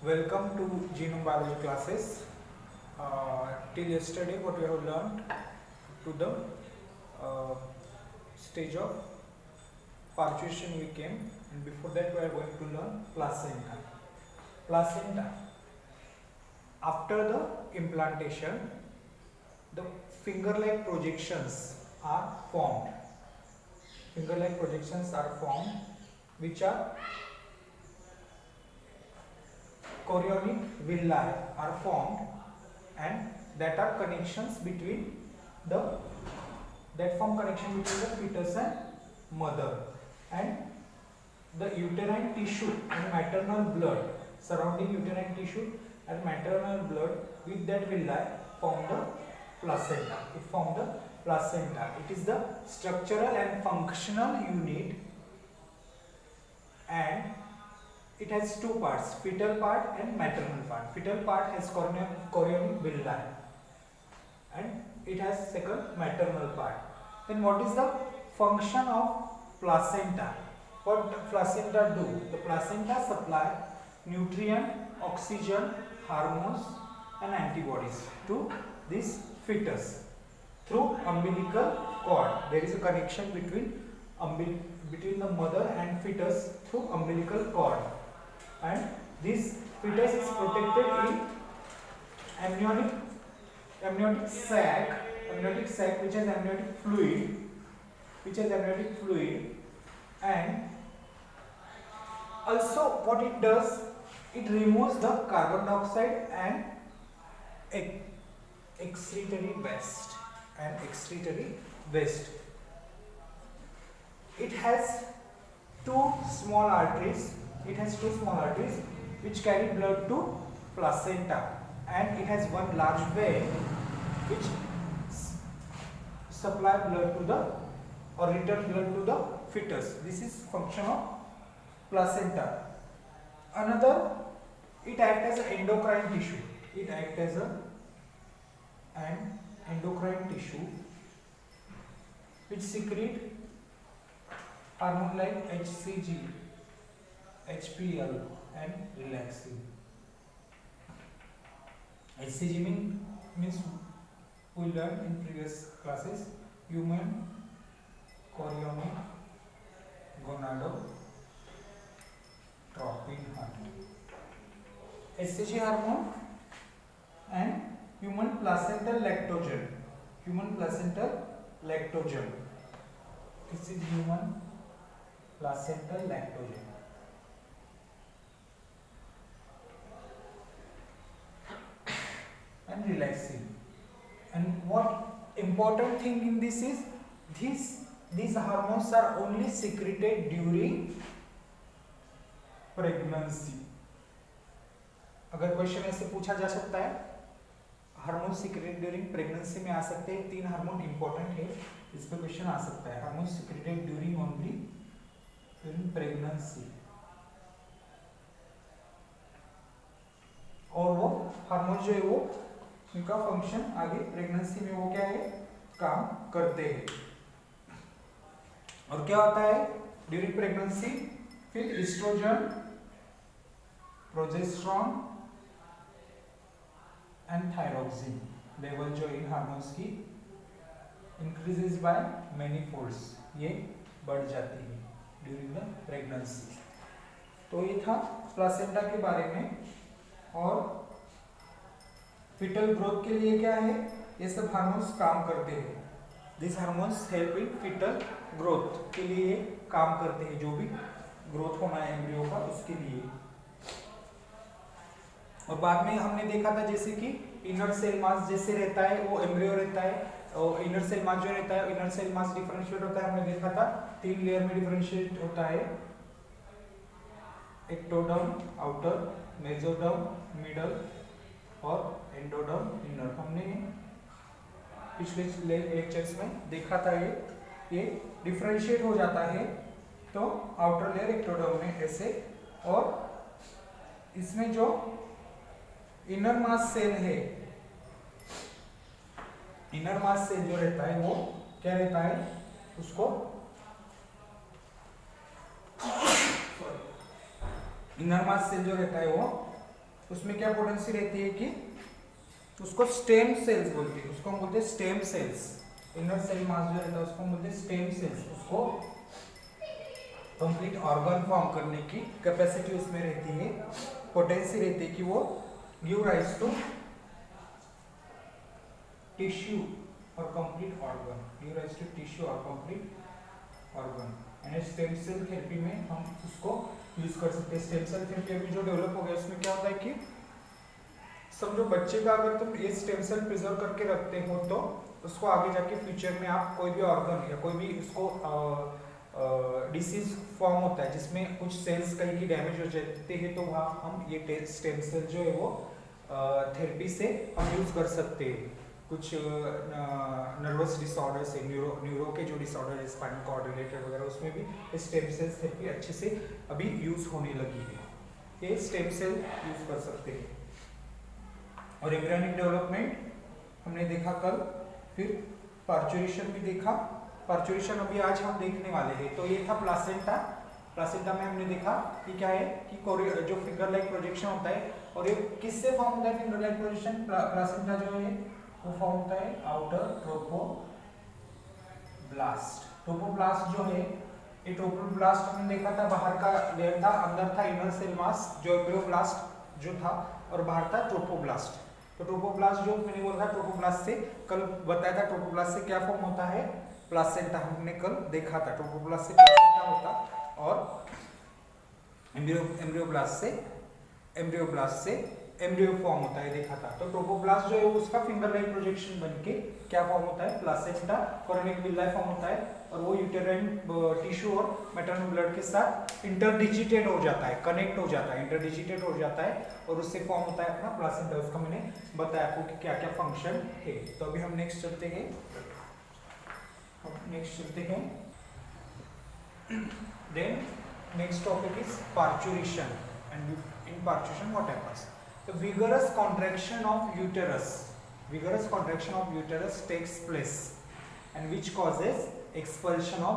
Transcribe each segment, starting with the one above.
Welcome to genome biology classes. Till yesterday, what we have learned to the stage of parturition we came, and before that we are going to learn placenta. Placenta. After the implantation, the finger-like projections are formed. Finger-like projections are formed, which are chorionic villi are formed, and that are connections between that form connection between the fetus and mother, and the uterine tissue and maternal blood surrounding uterine tissue and maternal blood with that villi form the placenta. It forms the placenta. It is the structural and functional unit, and it has two parts, fetal part and maternal part. Fetal part has chorionic villi and it has second maternal part. Then what is the function of placenta? What placenta do? The placenta supply nutrient, oxygen, hormones and antibodies to this fetus through umbilical cord. There is a connection between the mother and fetus through umbilical cord, and this fetus is protected in amniotic sac which has amniotic fluid, and also what it does, it removes the carbon dioxide and excretory waste. It has two small arteries which carry blood to placenta, and it has one large vein which supply blood to the or return blood to the fetus. This is function of placenta. Another, it acts as an endocrine tissue. An endocrine tissue which secrete hormone like HCG, HPL and relaxin. HCG means we learned in previous classes, human chorionic gonadotropin hormone. HCG hormone and human placental lactogen. This is human placental lactogen. And relaxing. And what important thing in this is, these hormones are only secreted during pregnancy. अगर question ऐसे पूछा जा सकता है, hormone secreted during pregnancy में आ सकते हैं, तीन हार्मोन इंपॉर्टेंट है, इस पर क्वेश्चन आ सकता है. Hormone secreted during only during pregnancy, और वो हार्मोन जो है वो उनका फंक्शन आगे प्रेगनेंसी में वो क्या है, काम करते हैं. और क्या होता है ड्यूरिंग प्रेगनेंसी? फिर oestrogen, progesterone and thyroxine level जो इन हार्मोन्स की इंक्रीजेस बाय मेनी फोल्ड्स, ये बढ़ जाती है ड्यूरिंग द प्रेगनेंसी. तो ये था प्लासेंटा के बारे में. और फीटल ग्रोथ के लिए क्या है, ये सब हार्मोन्स काम करते हैं. This hormones help in foetal growth के लिए काम करते हैं, जो भी ग्रोथ होना है एम्ब्रियो का उसके लिए. और बाद में हमने देखा था जैसे कि इनर सेल मास जैसे रहता है वो एम्ब्रियो रहता है, और इनर सेल मास जो रहता है, इनर सेल मास डिफरेंशिएट होता है. हमने देखा था 3 लेयर में डिफरेंशिएट होता है, एक्टोडर्म आउटर, मेसोडर्म मिडल और एंडोडर्म इनर. हमने पिछले लेक्चर्स में देखा था ये डिफरेंशिएट हो जाता है तो आउटर लेयर एक्टोडर्म में ऐसे, और इसमें जो इनर मास सेल है, इनर मास सेल जो रहता है वो क्या रहता है, उसको इनर मास सेल जो रहता है वो उसमें क्या पोटेंसी रहती है कि उसको स्टेम सेल्स बोलते हैं, उसको हम बोलते हैं stem cells. Inner cell mass जो रहता है उसको हम बोलते हैं स्टेम सेल्स। उसको कंप्लीट ऑर्गन फॉर्म करने की कैपेसिटी उसमें रहती है, पोटेंसी रहती है कि वो गिव राइज टू टिश्यू और complete organ, give rise to tissue और complete organ. And stem cell therapy में हम उसको यूज कर सकते हैं। स्टेम सेल थेरेपी अभी जो डेवलप हो गया उसमें क्या होता है कि समझो बच्चे का अगर तुम ये स्टेम सेल प्रिजर्व करके रखते हो तो उसको आगे जाके फ्यूचर में आप कोई भी ऑर्गन या कोई भी उसको डिसीज फॉर्म होता है जिसमें कुछ सेल्स कहीं की डैमेज हो जाते हैं तो वहाँ हम ये स्टेम सेल जो है वो थेरेपी से हम यूज कर सकते हैं। कुछ नर्वस डिसऑर्डर से न्यूरो के जो डिसऑर्डर है स्पाइनल कॉर्ड रिलेटेड वगैरह उसमें भी स्टेम सेल थेरेपी अच्छे से अभी यूज होने लगी है। ये स्टेम सेल यूज कर सकते हैं। और एम्ब्रियोनिक डेवलपमेंट हमने देखा कल, फिर पार्चुरेशन भी देखा। पार्चुरेशन अभी आज हम देखने वाले हैं। तो ये था प्लासेंटा। प्लासेंटा में हमने देखा कि क्या है कि जो फिंगर लाइक प्रोजेक्शन होता है, और ये किससे फॉर्म होता है फिंगर लाइक प्रोजेक्शन? प्लासेंटा जो है वो फॉर्म होता है आउटर ट्रोपोब्लास्ट। ट्रोपोब्लास्ट जो है, ये ट्रोपोब्लास्ट हमने देखा था बाहर का लेयर था, अंदर था इनर सेल मास जो एम्ब्रियोब्लास्ट जो था, और बाहर था ट्रोपोब्लास्ट। तो ट्रोपोब्लास्ट जो मैंने बोला था ट्रोपोब्लास्ट से कल बताया था, ट्रोपोब्लास्ट से क्या फॉर्म होता है? प्लासेंटा। हमने कल देखा था ट्रोपोब्लास्ट से प्लासेंटा होता, और एम्ब्रियोब्लास्ट से एम्ब्रियो फॉर्म होता है, देखा था। तो ट्रोपोब्लास्ट जो है उसका फिंगर लाइक प्रोजेक्शन बनके क्या फॉर्म होता है? प्लासेंटा कोरोनिक विल्लाई फॉर्म होता है, और वो यूटेराइन टिश्यू और मैटरनल ब्लड के साथ इंटरडिजिटेड हो जाता है, कनेक्ट हो जाता है, इंटरडिजिटेट हो जाता है, और उससे फॉर्म होता है अपना प्लासेंटा। उसका मैंने बताया आपको कि क्या क्या फंक्शन है। तो अभी हम नेक्स्ट चलते हैं। Then next topic is parturition, and in parturition what happens? The vigorous contraction of uterus takes place, and which causes expulsion of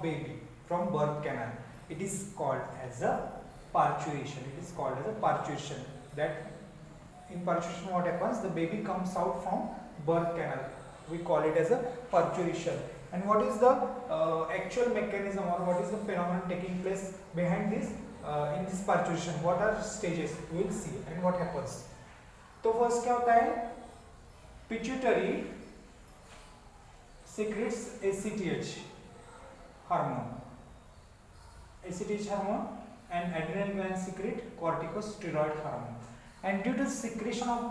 baby from birth canal. It is called as a parturition. That in parturition what happens? The baby comes out from birth canal. We call it as a parturition. And what is the actual mechanism, or what is the phenomenon taking place behind this in this parturition? What are stages? We will see and what happens. तो first क्या होता है? Pituitary secretes ACTH hormone, and adrenal glands secrete corticosteroid hormone. And due to secretion of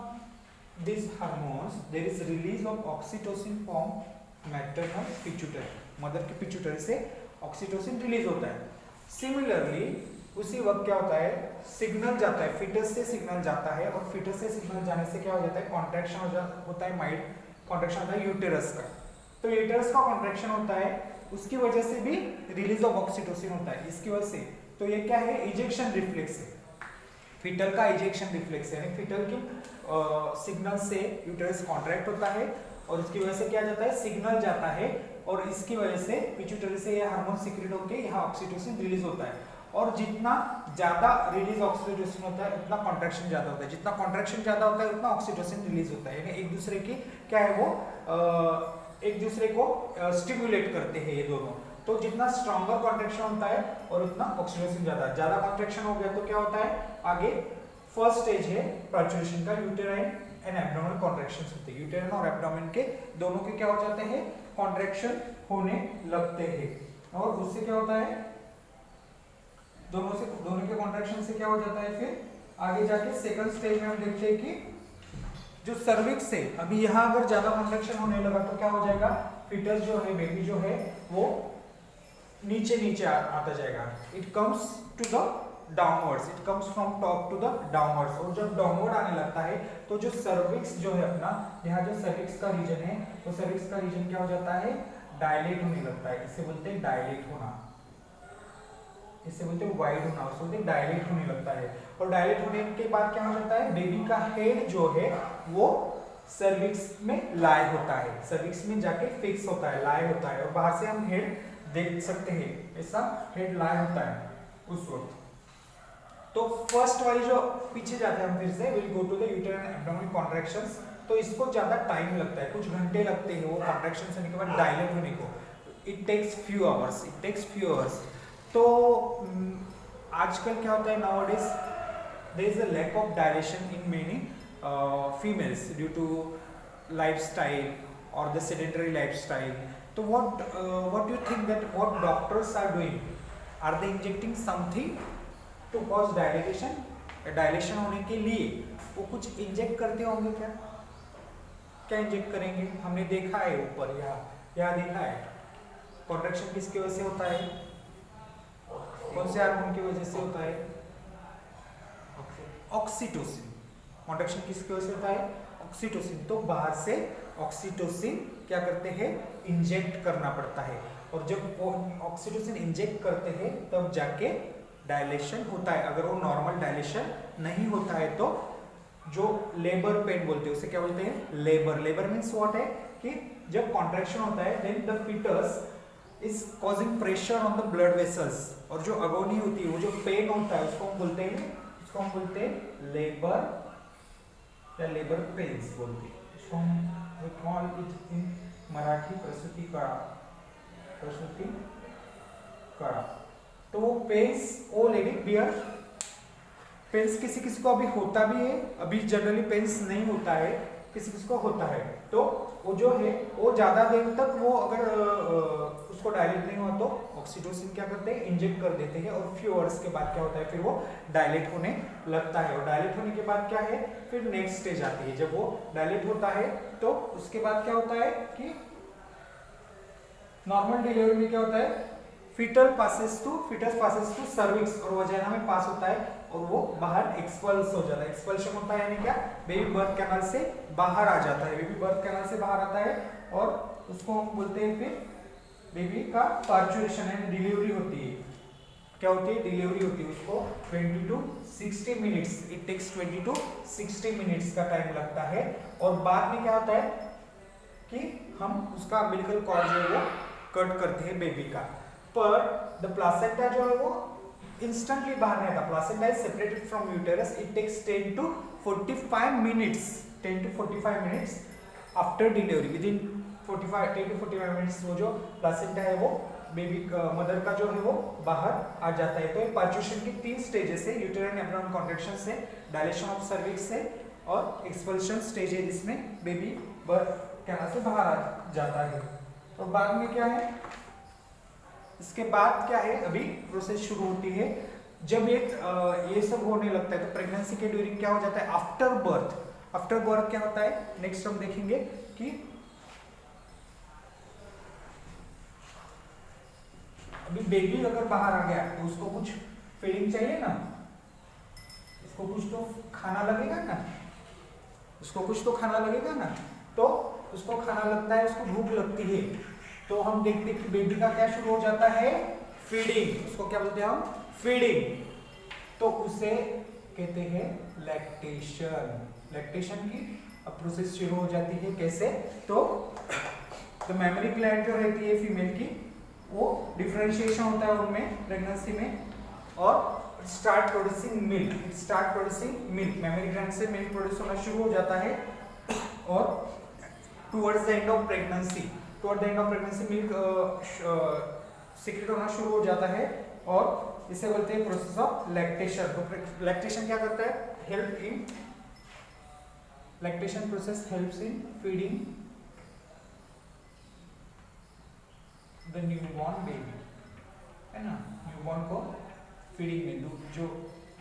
these hormones, there is release of oxytocin from maternal pituitary, mother की pituitary से oxytocin release होता है। Similarly उसी वक्त क्या होता है? सिग्नल जाता है, फिटस से सिग्नल जाता है, और फिटस से सिग्नल जाने से क्या हो जाता है? कॉन्ट्रैक्शन होता है, माइल्ड कॉन्ट्रैक्शन होता है यूटेरस का। तो यूटेरस का कॉन्ट्रैक्शन होता है, उसकी वजह से भी रिलीज ऑफ ऑक्सीटोसिन होता है, इसकी वजह से। तो ये क्या है? इजेक्शन रिफ्लेक्स है, फिटल का इजेक्शन रिफ्लेक्स है। यानी फिटल की सिग्नल से यूटेरस कॉन्ट्रैक्ट होता है, और उसकी वजह से क्या जाता है? सिग्नल जाता है, और इसकी वजह से पिट्यूटरी से यह हार्मोन सीक्रेट होकर यहाँ ऑक्सीटोसिन रिलीज होता है। और जितना ज्यादा रिलीज ऑक्सीटोसिन होता है उतना कॉन्ट्रैक्शन ज्यादा होता है, जितना कॉन्ट्रैक्शन ज्यादा होता है उतना ऑक्सीटोसिन रिलीज होता है। यानी एक दूसरे की क्या है वो एक दूसरे को स्टिमुलेट करते हैं ये दोनों। तो जितना स्ट्रॉन्गर कॉन्ट्रैक्शन होता है और उतना ऑक्सीटोसिन ज्यादा कॉन्ट्रैक्शन हो गया तो क्या होता है? आगे फर्स्ट स्टेज है पार्चुरेशन का, यूटेराइन एंड एब्डोमिनल कॉन्ट्रैक्शंस होते हैं। यूटेराइन और एब्डोमेन के दोनों के क्या हो जाते हैं? कॉन्ट्रैक्शन होने लगते हैं, और उससे क्या होता है? दोनों के कॉन्ट्रैक्शन से क्या हो जाता है? फिर आगे जाके सेकंड स्टेज में हम देखते हैं कि जो सर्विक्स है, अभी यहाँ अगर ज्यादा कॉन्ट्रैक्शन होने लगा तो क्या हो जाएगा? फिटस जो है, बेबी जो है, वो नीचे आता जाएगा। It comes to the downwards, it comes from top to the downwards. और जब डाउनवर्ड आने लगता है तो जो सर्विक्स जो है अपना, यहाँ जो सर्विक्स का रीजन है, तो सर्विक्स का रीजन क्या हो जाता है? डायलेट होने लगता है। इसे बोलते हैं डायलेट होना, इसे बोलते हैं वाइड होना, उसे बोलते हैं डायलेट होने लगता है। और डायलेट होने के बाद क्या हो जाता है? बेबी का हेड जो है वो सर्विक्स में लाई होता है, सर्विक्स में जाके फिक्स होता है, लाई होता है। और बाहर से हम हेड देख सकते हैं, ऐसा हेड लाई होता है उस वक्त। तो फर्स्ट वाली जो पीछे जाते हैं हम फिर से will go to the uterine abdominal contractions. तो इसको ज्यादा टाइम लगता है, कुछ घंटे लगते हैं वो कॉन्ट्रैक्शन होने के बाद डायलेट होने को। It takes few hours. तो आजकल क्या होता है, nowadays there is a lack of dilation in many females due to lifestyle और द सेडेंटरी लाइफस्टाइल। तो what you think that what doctors are doing? Are they injecting something to cause dilatation? Dilation होने के लिए वो कुछ inject करते होंगे क्या? क्या इंजेक्ट करेंगे? हमने देखा है ऊपर यहाँ देखा है। कॉन्ट्रैक्शन किसकी वजह से होता है? कौन से हार्मोन की वजह से होता है? ऑक्सीटोसिन। कॉन्ट्रैक्शन किसकी वजह से होता है? ऑक्सीटोसिन। तो बाहर से ऑक्सीटोसिन क्या करते हैं? इंजेक्ट करना पड़ता है। और जब वो ऑक्सीटोसिन इंजेक्ट करते हैं तब जाके डायलेशन होता है। अगर वो नॉर्मल डायलेशन नहीं होता है तो जो लेबर पेन बोलते हैं उसे क्या बोलते हैं? लेबर मीन्स व्हाट है कि जब कॉन्ट्रैक्शन होता है then the foetus is causing pressure on the blood vessels, और जो अगोनी होती है, वो जो पेन होता है उसको हम बोलते हैं लेबर या लेबर पेन्स बोलते हैं। इसको हम we call it in Marathi प्रसूति कड़ा। तो वो पेन्स ओ लेडी बियर पेन्स किसी को अभी होता भी है, अभी जनरली पेन्स नहीं होता है, किसी को होता है। तो वो जो है वो ज्यादा देर तक वो अगर उसको डायलेट नहीं हुआ तो ऑक्सीटोसिन क्या करते हैं? इंजेक्ट कर देते हैं, और फ्यू आवर्स के बाद क्या होता है? फिर वो डायलेट होने लगता है। और डायलेट होने के बाद क्या है? फिर नेक्स्ट स्टेज आती है। जब वो डायलेट होता है तो उसके बाद क्या होता है कि नॉर्मल डिलीवरी में क्या होता है? फीटस पासेस टू सर्विक्स और वजाइना में पास होता है, और वो बाहर एक्सपल्स हो जाता है। एक्सपल्शन होता है यानी क्या? बेबी बर्थ कैनाल से बाहर आ जाता है। बेबी बर्थ कैनाल से बाहर आता है और उसको हम बोलते हैं फिर बेबी का पार्चुरेशन एंड डिलीवरी होती है। क्या होती है? डिलीवरी होती है। उसको 20 to 60 minutes, it takes 20 to 60 minutes का टाइम लगता है। और बाद में क्या होता है कि हम उसका अम्बिलिकल कॉर्ड जो है वो कट करते हैं बेबी का। पर द प्लासेंटा जो है वो इंस्टेंटली बाहर नहीं आता। Placenta is separated from uterus. It takes 10 to 45 minutes after delivery. Within 10 to 45 minutes वो जो प्लासेंटा है वो बेबी मदर का जो है वो बाहर आ जाता है। तो पार्चुरेशन की 3 स्टेजेस है, यूटेराइन एब्डोमिनल कॉन्ट्रैक्शन से, डायलेशन ऑफ सर्विक्स से, और एक्सपल्शन स्टेज है जिसमें बेबी बर्थ कैनाल से बाहर आ जाता है। और बाद में क्या है? इसके बाद क्या है? अभी प्रोसेस शुरू होती है जब ये सब होने लगता है। तो प्रेगनेंसी के ड्यूरिंग क्या हो जाता है? आफ्टर बर्थ क्या होता है? नेक्स्ट हम देखेंगे कि अभी बेबी अगर बाहर आ गया तो उसको कुछ फीडिंग चाहिए ना, उसको कुछ तो खाना लगेगा ना, तो उसको खाना लगता है, उसको भूख लगती है। तो हम देखते हैं कि बेबी का क्या शुरू हो जाता है? फीडिंग। उसको क्या बोलते हैं हम? फीडिंग। तो उसे कहते हैं लैक्टेशन की अब प्रोसेस शुरू हो जाती है। कैसे? तो मेमोरी ग्लैंड जो रहती है फीमेल की, वो डिफरेंशिएशन होता है उनमें प्रेगनेंसी में, और start producing milk. Memory gland से मिल्क प्रोड्यूस होना शुरू हो जाता है, और towards the end of pregnancy milk secret होना शुरू हो जाता है, और इसे बोलते हैं प्रोसेस ऑफ लैक्टेशन। तो लैक्टेशन क्या करता है? Lactation process helps in feeding the newborn baby, है ना। न्यूबॉर्न को फीडिंग में, दूध जो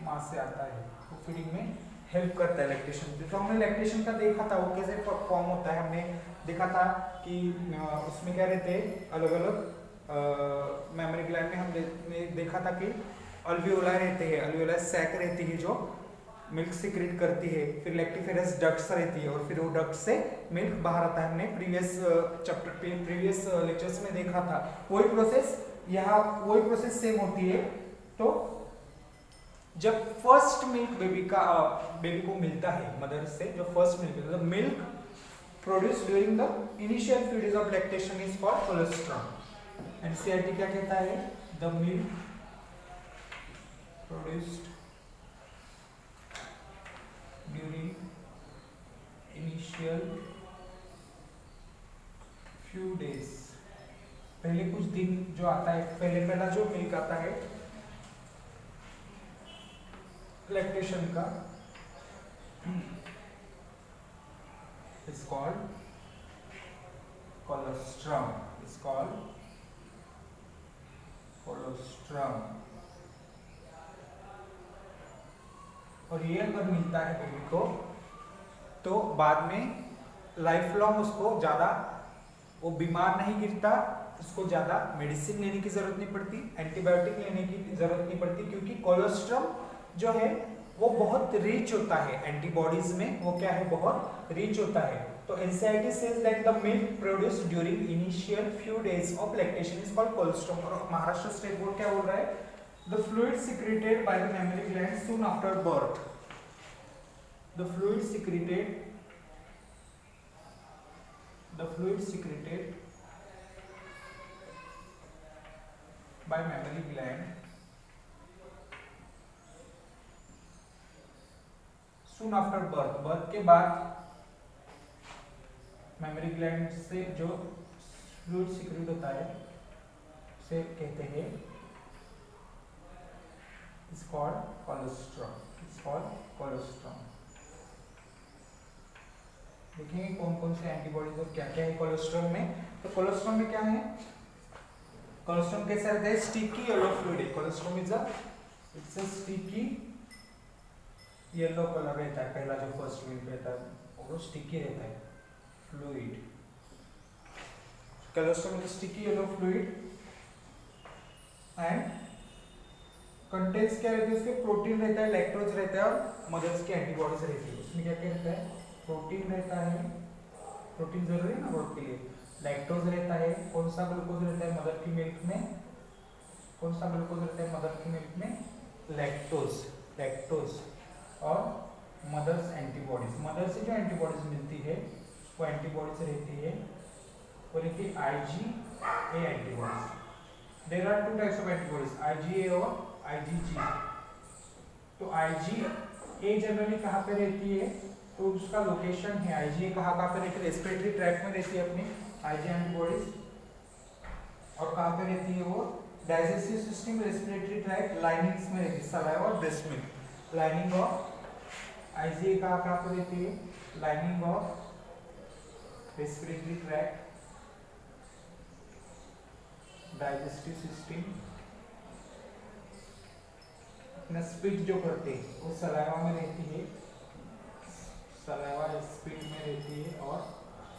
माँ से आता है वो फीडिंग में हेल्प करता है लैक्टेशन। तो हमने लैक्टेशन का देखा था वो कैसे फॉर्म होता है। हमने देखा था कि उसमें क्या रहते हैं अलग अलग मेमोरी ग्लैंड में। हमने देखा था कि अल्वियोला रहते हैं, अल्वियोला सैक रहती है जो मिल्क सीक्रेट करती है, फिर लैक्टिफेरस डक्ट्स रहती है, और फिर वो डक्ट से मिल्क बाहर आता है। हमने प्रीवियस लेक्चर्स में देखा था। वही प्रोसेस सेम होती है। तो जब फर्स्ट मिल्क बेबी को मिलता है मदर से, जो first milk produce during the initial phase of lactation is called cholesterol. NCERT क्या कहता है? द मिल्क प्रोड्यूस्ड पहले कुछ दिन जो आता है, पहला जो मिल्क आता है लैक्टेशन का, is called colostrum, is called colostrum। और ये अगर मिलता है बेबी को तो बाद में लाइफ लॉन्ग उसको ज़्यादा वो बीमार नहीं गिरता, उसको ज़्यादा मेडिसिन लेने की ज़रूरत नहीं पड़ती, एंटीबायोटिक लेने की ज़रूरत नहीं पड़ती, क्योंकि कोलोस्ट्रम जो है वो बहुत रिच होता है एंटीबॉडीज में, वो क्या है, बहुत रिच होता है। तो NCERT says that the milk produced during initial few days of lactation is called colostrum। और महाराष्ट्र स्टेट बोर्ड क्या बोल रहा है, the fluid secreted by the mammary gland soon after birth, the fluid secreted by mammary gland soon after birth, birth के बाद memory gland से जो fluid secrete होता है उसे कहते हैं is called colostrum, is called colostrum. देखेंगे कौन कौन से एंटीबॉडीज और क्या क्या है कोलोस्ट्रम में। तो कोलोस्ट्रम में क्या है, कोलोस्ट्रम कैसा रहता है, स्टिकी येलो फ्लूइड है। Colostrum is it's a sticky yellow colour रहता है, पहला जो फर्स्ट मिल्क रहता है वो स्टिकी रहता है fluid. Colostrum is sticky yellow fluid and contents क्या रहते हैं, उसके प्रोटीन रहता है, लैक्टोज रहता है और मदर्स की एंटीबॉडीज रहती है। उसमें क्या क्या रहता है, प्रोटीन रहता है, प्रोटीन जरूरी है ना ग्रोथ के लिए, लैक्टोज रहता है, कौन सा ग्लूकोज रहता है मदर की मिल्क में, कौन सा ग्लूकोज रहता है मदर की मिल्क में, लैक्टोज, लैक्टोज और मदर्स एंटीबॉडीज, मदर से जो एंटीबॉडीज मिलती है वो एंटीबॉडीज रहती है वो रहती है IgA antibodies. There are two types of antibodies, IgA और IgG। तो IgA जनरली कहाँ पे रहती है, तो उसका लोकेशन है IgA कहाँ पे रहती है, रेस्पिरेटरी ट्रैक्ट में रहती है अपनी IgA एंटीबॉडीज। और कहाँ पे रहती है वो, digestive system, respiratory tract, linings में रहती है, सलाइवा और breast milk. Lining of IgA कहाँ पे रहती है, lining of respiratory tract, digestive system, अपना स्पीच जो करते हैं वो सलाइवा में रहती है, सलाइवा स्पीच में रहती है, और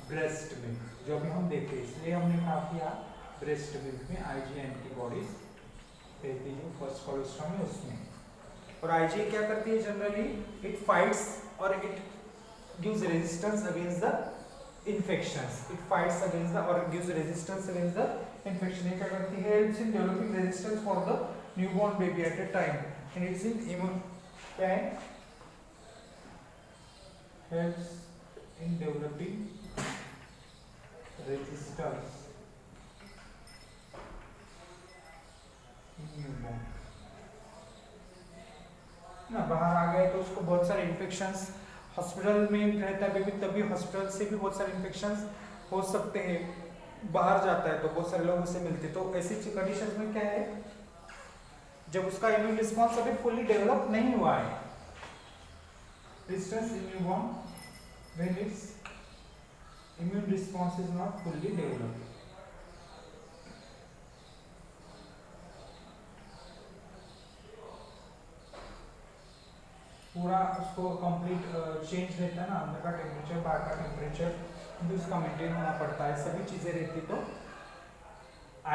ब्रेस्ट मिल्क जो भी हम देते हैं, इसलिए हमने कहा किया ब्रेस्ट मिल्क में IgA एंटीबॉडीज रहती है फर्स्ट कोलोस्ट्रम में उसमें। और IgA क्या करती है जनरली, इट फाइट्स और it gives resistance against the infections, it fights against the or gives resistance against the infection। ये क्या करती है, helps in developing resistance for the newborn baby at a time and it's in immune, क्या है, helps in developing resistance in newborn। ना बाहर आ गए तो उसको बहुत सारे इन्फेक्शंस, हॉस्पिटल में रहता है बेबी तभी हॉस्पिटल से भी बहुत सारे इन्फेक्शंस हो सकते हैं, बाहर जाता है तो बहुत सारे लोगों से मिलते, तो ऐसी कंडीशंस में क्या है, जब उसका इम्यून रिस्पांस अभी फुल्ली डेवलप नहीं हुआ है, resistance in newborn when it's immune response is not fully developed. पूरा उसको कंप्लीट चेंज रहता है ना, अंदर का टेम्परेचर बाहर का टेम्परेचर भी उसका मेंटेन होना पड़ता है, सभी चीजें रहती। तो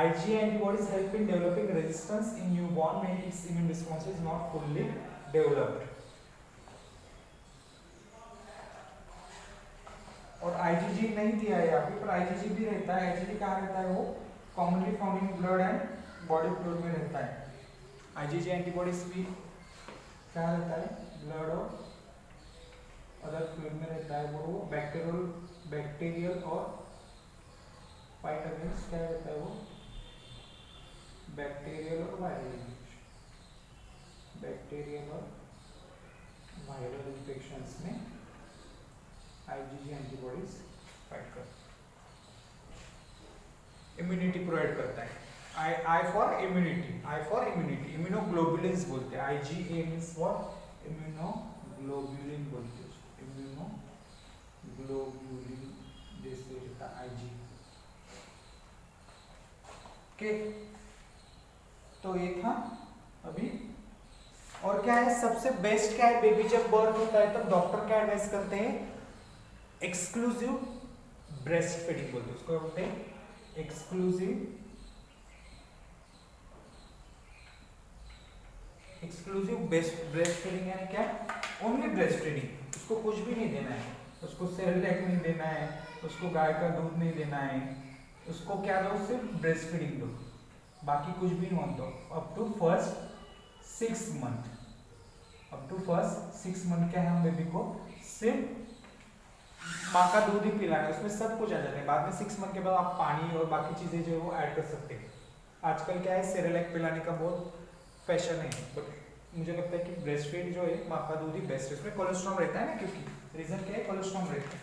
IgA antibodies help in developing resistance in newborn when it's immune response is not fully developed. और IgG नहीं दिया है यहाँ पे, पर IgG भी रहता है। IgG कहाँ रहता है, वो commonly found in blood and body fluid में रहता है। IgG एंटीबॉडीज भी क्या रहता है, ब्लड और अदर फ्लूइड में रहता है, वो बैक्टीरियल और फाइट अगेंस्ट क्या रहता है, वो बैक्टीरियल और वायरल इन्फेक्शंस में IgG एंटीबॉडीज फाइट करते हैं। इम्यूनिटी प्रोवाइड करता है। I for immunity, I for immunity, immunoglobulins बोलते हैं, IgA मीन्स व्हाट, इम्यूनोग्लोबुलिन बोलते हैं, इम्यूनोग्लोबुलिन जैसे रहता IG। ओके, तो ये था अभी। और क्या है सबसे बेस्ट, क्या है बेबी जब बर्थ होता है तब डॉक्टर क्या एडवाइस करते हैं, एक्सक्लूसिव ब्रेस्ट फीडिंग बोलते हैं उसको, बोलते हैं एक्सक्लूसिव ब्रेस्ट फीडिंग, यानी क्या, ओनली ब्रेस्ट फीडिंग, उसको कुछ भी नहीं देना है, उसको सेरेलैक नहीं देना है, उसको गाय का दूध नहीं देना है, उसको क्या दो, सिर्फ ब्रेस्ट फीडिंग दो, बाकी कुछ भी मत दो up to first 6 month. Up to first 6 month क्या है, हम बेबी को सिर्फ माँ का दूध ही पिलाना है, उसमें सब कुछ आ जाता है। बाद में 6 मंथ के बाद आप पानी और बाकी चीजें जो है वो ऐड कर सकते हैं। आजकल क्या है सेरेलैक पिलाने का बहुत फैशन है, बट मुझे लगता है कि ब्रेस्ट फीड जो है माँ का दूध ही बेस्ट है, उसमें कोलेस्ट्रॉल रहता है ना, क्योंकि रीजन क्या है, कोलेस्ट्रॉल रहता है।